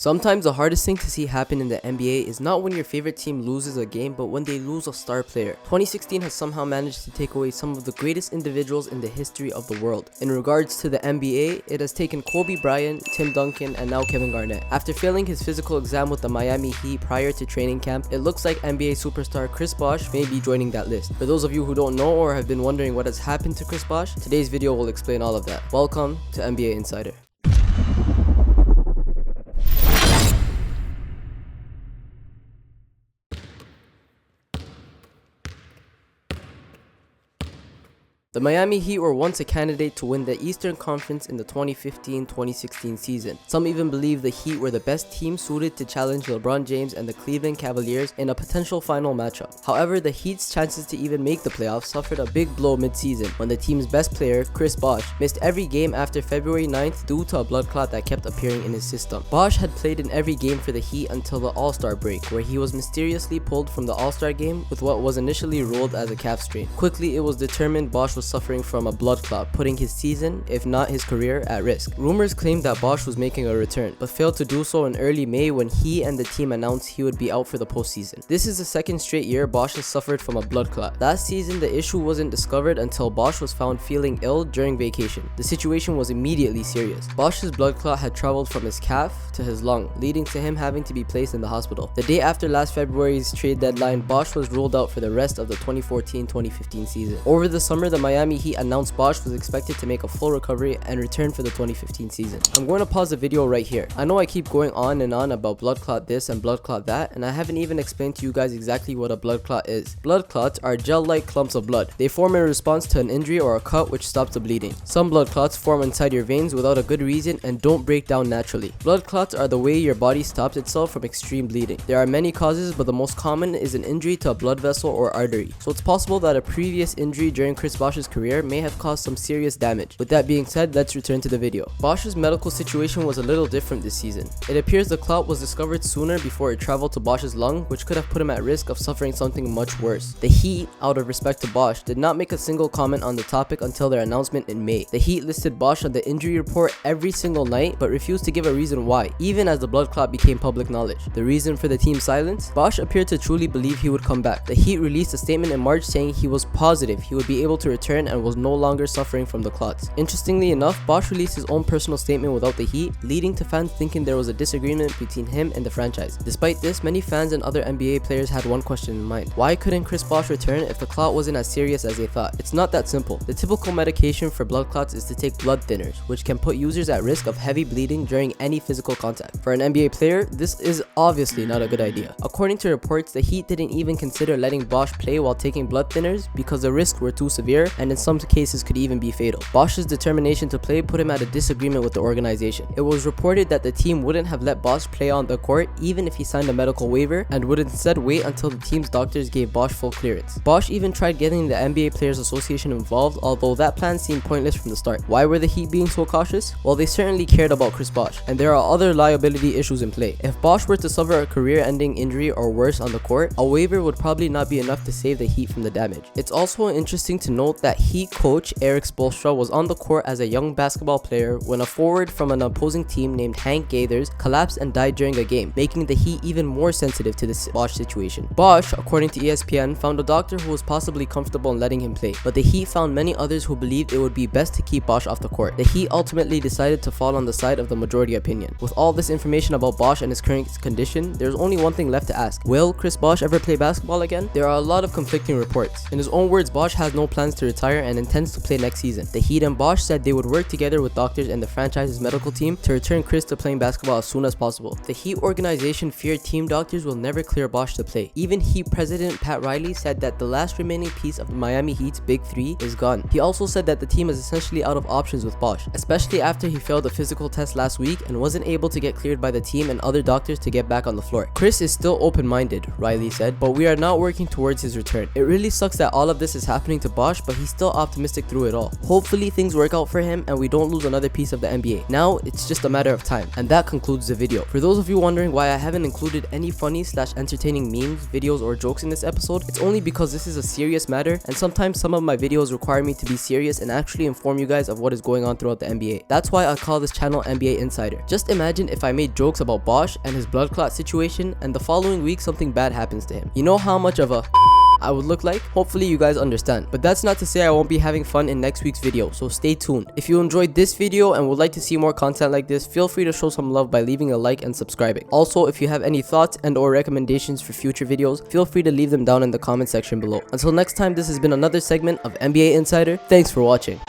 Sometimes the hardest thing to see happen in the NBA is not when your favorite team loses a game, but when they lose a star player. 2016 has somehow managed to take away some of the greatest individuals in the history of the world. In regards to the NBA, it has taken Kobe Bryant, Tim Duncan, and now Kevin Garnett. After failing his physical exam with the Miami Heat prior to training camp, it looks like NBA superstar Chris Bosh may be joining that list. For those of you who don't know or have been wondering what has happened to Chris Bosh, today's video will explain all of that. Welcome to NBA Insider. The Miami Heat were once a candidate to win the Eastern Conference in the 2015-2016 season. Some even believe the Heat were the best team suited to challenge LeBron James and the Cleveland Cavaliers in a potential final matchup. However, the Heat's chances to even make the playoffs suffered a big blow mid-season when the team's best player, Chris Bosh, missed every game after February 9th due to a blood clot that kept appearing in his system. Bosh had played in every game for the Heat until the All-Star break, where he was mysteriously pulled from the All-Star game with what was initially ruled as a calf strain. Quickly, it was determined Bosh was suffering from a blood clot, putting his season, if not his career, at risk. Rumors claimed that Bosh was making a return, but failed to do so in early May when he and the team announced he would be out for the postseason. This is the second straight year Bosh has suffered from a blood clot. Last season, the issue wasn't discovered until Bosh was found feeling ill during vacation. The situation was immediately serious. Bosh's blood clot had traveled from his calf to his lung, leading to him having to be placed in the hospital. The day after last February's trade deadline, Bosh was ruled out for the rest of the 2014-2015 season. Over the summer, the Miami Heat announced Bosh was expected to make a full recovery and return for the 2015 season. I'm going to pause the video right here. I know I keep going on and on about blood clot this and blood clot that, and I haven't even explained to you guys exactly what a blood clot is. Blood clots are gel-like clumps of blood. They form in response to an injury or a cut which stops the bleeding. Some blood clots form inside your veins without a good reason and don't break down naturally. Blood clots are the way your body stops itself from extreme bleeding. There are many causes, but the most common is an injury to a blood vessel or artery. So it's possible that a previous injury during Chris Bosh's career may have caused some serious damage. With that being said, let's return to the video. Bosh's medical situation was a little different this season. It appears the clot was discovered sooner before it traveled to Bosh's lung, which could have put him at risk of suffering something much worse. The Heat, out of respect to Bosh, did not make a single comment on the topic until their announcement in May. The Heat listed Bosh on the injury report every single night, but refused to give a reason why, even as the blood clot became public knowledge. The reason for the team's silence? Bosh appeared to truly believe he would come back. The Heat released a statement in March saying he was positive he would be able to return and was no longer suffering from the clots. Interestingly enough, Bosh released his own personal statement without the Heat, leading to fans thinking there was a disagreement between him and the franchise. Despite this, many fans and other NBA players had one question in mind. Why couldn't Chris Bosh return if the clot wasn't as serious as they thought? It's not that simple. The typical medication for blood clots is to take blood thinners, which can put users at risk of heavy bleeding during any physical contact. For an NBA player, this is obviously not a good idea. According to reports, the Heat didn't even consider letting Bosh play while taking blood thinners because the risks were too severe and in some cases could even be fatal. Bosh's determination to play put him at a disagreement with the organization. It was reported that the team wouldn't have let Bosh play on the court even if he signed a medical waiver and would instead wait until the team's doctors gave Bosh full clearance. Bosh even tried getting the NBA Players Association involved, although that plan seemed pointless from the start. Why were the Heat being so cautious? Well, they certainly cared about Chris Bosh, and there are other liability issues in play. If Bosh were to suffer a career-ending injury or worse on the court, a waiver would probably not be enough to save the Heat from the damage. It's also interesting to note that Heat coach Erik Spoelstra was on the court as a young basketball player when a forward from an opposing team named Hank Gathers collapsed and died during a game, making the Heat even more sensitive to this Bosh situation. Bosh, according to ESPN, found a doctor who was possibly comfortable in letting him play, but the Heat found many others who believed it would be best to keep Bosh off the court. The Heat ultimately decided to fall on the side of the majority opinion. With all this information about Bosh and his current condition, there's only one thing left to ask. Will Chris Bosh ever play basketball again? There are a lot of conflicting reports. In his own words, Bosh has no plans to retire and intends to play next season. The Heat and Bosh said they would work together with doctors and the franchise's medical team to return Chris to playing basketball as soon as possible. The Heat organization feared team doctors will never clear Bosh to play. Even Heat president Pat Riley said that the last remaining piece of the Miami Heat's big three is gone. He also said that the team is essentially out of options with Bosh, especially after he failed a physical test last week and wasn't able to get cleared by the team and other doctors to get back on the floor. Chris is still open-minded, Riley said, but we are not working towards his return. It really sucks that all of this is happening to Bosh, but he still optimistic through it all. Hopefully things work out for him and we don't lose another piece of the NBA. Now it's just a matter of time. And that concludes the video. For those of you wondering why I haven't included any funny / entertaining memes, videos, or jokes in this episode, it's only because this is a serious matter, and sometimes some of my videos require me to be serious and actually inform you guys of what is going on throughout the NBA. That's why I call this channel NBA Insider. Just imagine if I made jokes about Bosh and his blood clot situation, and the following week something bad happens to him. You know how much of a I would look like? Hopefully you guys understand. But that's not to say I won't be having fun in next week's video, so stay tuned. If you enjoyed this video and would like to see more content like this, feel free to show some love by leaving a like and subscribing. Also, if you have any thoughts and or recommendations for future videos, feel free to leave them down in the comment section below. Until next time, this has been another segment of NBA Insider. Thanks for watching.